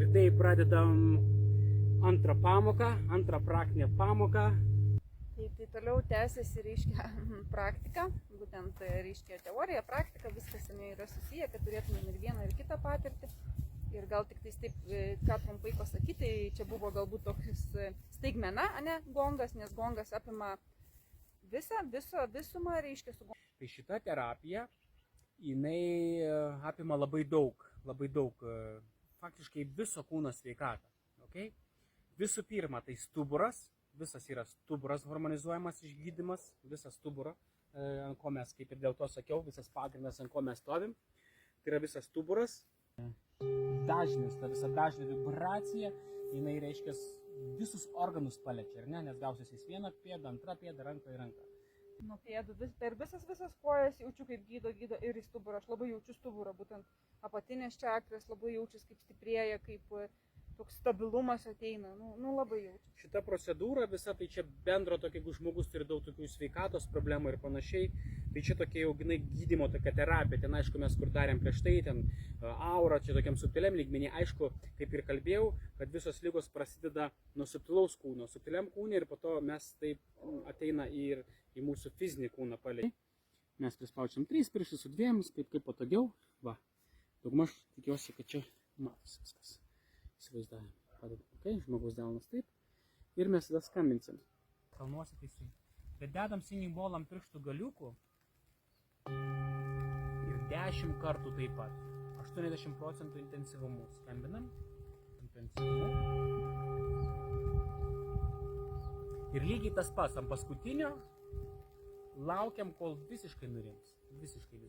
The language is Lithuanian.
Ir tai pradedam antrą pamoką, antrą praktinę pamoką. Tai toliau tęsiasi, reiškia, praktika, būtent, reiškia, teorija, praktika, viskas yra susiję, kad turėtume ir vieną, ir kitą patirtį. Ir gal tik tais taip, ką trumpai pasakyti, tai čia buvo galbūt toks staigmena, ne, gongas, nes gongas apima visumą, reiškia, su gongas. Tai šita terapija, jinai apima labai daug, faktiškai viso kūno sveikatą. Okay? Visų pirma, tai stuburas, visas yra stuburas harmonizuojamas išgydymas, visas stuburo, ant ko mes, kaip ir dėl to sakiau, visas pagrindas, ant ko mes stovim, tai yra visas stuburas. Dažnis, ta visa dažnė vibracija, jinai reiškia visus organus paliečia, ar ne, nes gausis viena pėda, antra pėda, ranka į ranką. Nuo pėdų, per visas kojas jaučiu, kaip gydo ir į stuburą. Aš labai jaučiu stuburą, būtent apatinės čakras labai jaučiu, kaip stiprėja, kaip toks stabilumas ateina, labai jaučiu. Šita procedūra, visa tai čia bendro, jeigu žmogus turi daug tokių sveikatos problemų ir panašiai, tai čia tokia jau gydymo tokia terapija, ten aišku mes kur darėm prieš tai, ten aura, čia tokiam subtiliam lygmenį, aišku, kaip ir kalbėjau, kad visos ligos prasideda nuo subtilaus kūno, subtiliam kūne ir po to mes taip ateina ir į mūsų fizinį kūną paliai. Mes prispaučiam 3 pirštus su 2, kaip patogiau, va, daugmaž tikiuosi, kad čia matosi viskas. Įsivaizdavim, padedam, okay? Žmogaus delnas taip, ir mes tada skambinsim. Kalnuosi teisai. Bet dedam singing ball ant pirštų galiukų ir 10 kartų taip pat. 80% intensyvumu. Skambinam. Intensyvumu. Ir lygiai tas pats, ant paskutinio laukiam, kol visiškai nurims. Visiškai.